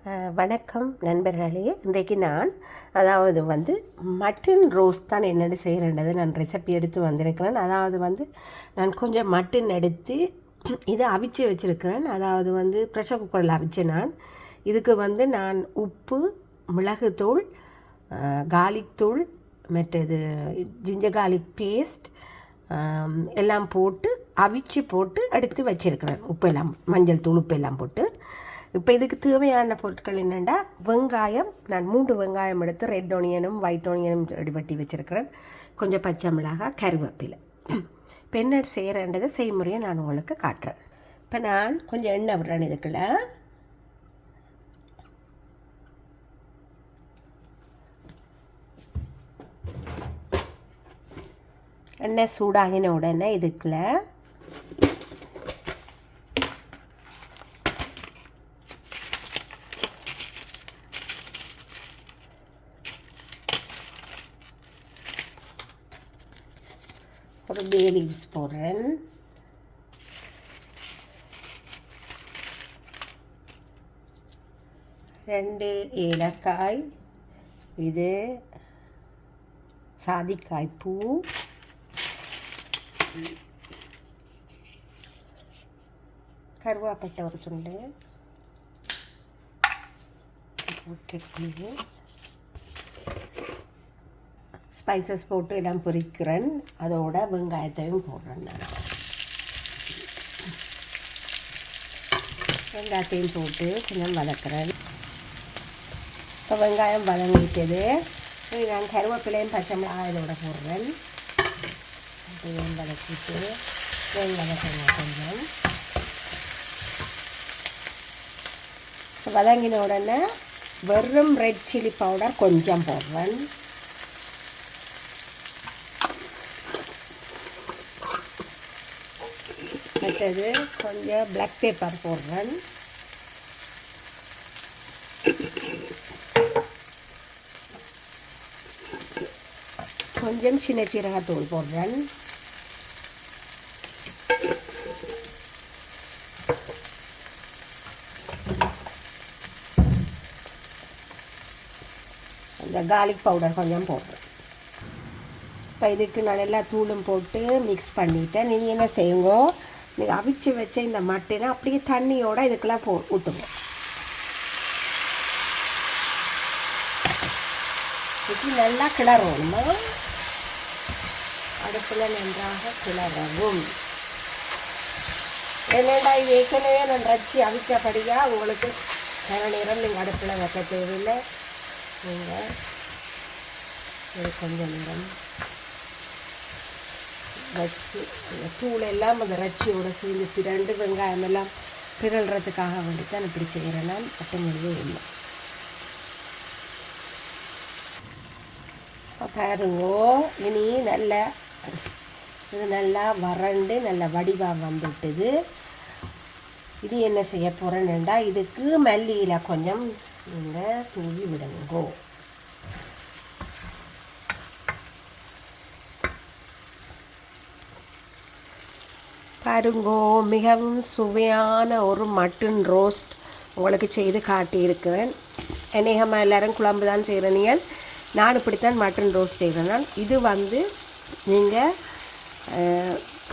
வணக்கம் நண்பர்களே. இன்றைக்கு நான் மட்டன் ரோஸ்ட் தான் என்னென்னு செய்கிறேன்றது நான் ரெசிபி எடுத்து வந்திருக்கிறேன். நான் கொஞ்சம் மட்டன் எடுத்து இதை அவிச்சு வச்சுருக்கிறேன். ப்ரெஷர் குக்கரில் அவிச்சேன். இதுக்கு நான் உப்பு, மிளகுத்தூள், கார்லிக் தூள், மற்றது ஜிஞ்சர் கார்லிக் பேஸ்ட் எல்லாம் போட்டு அவிச்சு போட்டு எடுத்து வச்சுருக்கிறேன். உப்பெல்லாம், மஞ்சள் தூள், உப்பெல்லாம் போட்டு. இப்போ இதுக்கு தேவையான பொருட்கள் என்னென்னா, வெங்காயம் நான் 3 வெங்காயம் எடுத்து ரெட் ஆனியனும் ஒயிட் ஆனியனும் வெட்டி வச்சுருக்கிறேன். கொஞ்சம் பச்சை மிளகாய், கருவேப்பிலை. இப்போ என்ன செய்கிறேன்றதை செய்முறையை நான் உங்களுக்கு காட்டுறேன். இப்போ நான் கொஞ்சம் எண்ணெய் விடுறேன். இதுக்குள்ள எண்ணெய் சூடாகின உடனே இதுக்குள்ள ஒரு பே லீவ்ஸ் போடுறேன். ரெண்டு ஏலக்காய், இது சாதிக்காய் பூ, கருவேப்பிலை ஒரு துண்டு போட்டு ஸ்பைசஸ் போட்டு எல்லாம் பொரிக்கிறேன். அதோட வெங்காயத்தையும் போடுறேன். நான் வெங்காயத்தையும் போட்டு கொஞ்சம் வதக்குறேன். இப்போ வெங்காயம் வதங்கிட்டது. நான் கருவேப்பிலையும் பச்சை மிளகாய் இதோட போடுறேன். அதையும் வதக்கிட்டு வதக்குங்க. கொஞ்சம் வதங்கின உடனே வெறும் ரெட் சில்லி பவுடர் கொஞ்சம் போடுறேன். மற்றது கொஞ்சம் பிளாக் பேப்பர் போடுறேன். கொஞ்சம் சின்ன சீரகத்தூள் போடுறேன். அந்த கார்லிக் பவுடர் கொஞ்சம் போடுறேன். இப்போ இதுக்கு நான் எல்லா தூளும் போட்டு மிக்ஸ் பண்ணிவிட்டேன். நீங்கள் என்ன செய்யுங்க, நீங்கள் அவிச்சு வச்ச இந்த மட்டனை அப்படியே தண்ணியோடு இதுக்கெல்லாம் ஊற்றுங்க. இது நல்லா கிளறணுமா, அடுப்பில் நன்றாக கிளறவும். என்னடா இது ஏற்கனவே நான் ரச்சி அவிச்சபடியாக உங்களுக்கு நிறைய நேரம் நீங்கள் அடுப்பில் வைக்க தேவையில்லை. நீங்கள் கொஞ்சம் நேரம் வச்சு அந்த தூள் எல்லாம் அந்த ரச்சியோடு சேர்ந்து திரண்டு வெங்காயம் எல்லாம் பிறல்றதுக்காக வேண்டித்தான் இப்படி செய்கிறேன். நான் பட்டமொழியே இல்லை. பாருங்கோ, இனி இது நல்லா வறண்டு நல்ல வடிவாக வந்துட்டுது. இது என்ன செய்ய போகிறேன்னுடா, இதுக்கு மல்லியில் கொஞ்சம் நீங்கள் தூவி விடுங்கோ. பாருங்கோ, மிகவும் சுவையான ஒரு மட்டன் ரோஸ்ட் உங்களுக்கு செய்து காட்டியிருக்கிறேன். அநேகமாக எல்லோரும் குழம்பு தான் செய்கிறீங்க. நான் இப்படித்தான் மட்டன் ரோஸ்ட் செய்கிறேன். இது நீங்கள்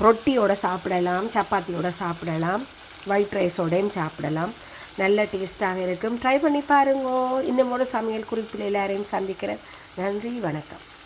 ரொட்டியோடு சாப்பிடலாம், சப்பாத்தியோடு சாப்பிடலாம், ஒயிட் ரைஸோடையும் சாப்பிடலாம். நல்ல டேஸ்ட்டாக இருக்கும். ட்ரை பண்ணி பாருங்கோ. இன்னும் ஒரு சமையல் குறிப்பில் எல்லாரையும் சந்திக்கிறேன். நன்றி, வணக்கம்.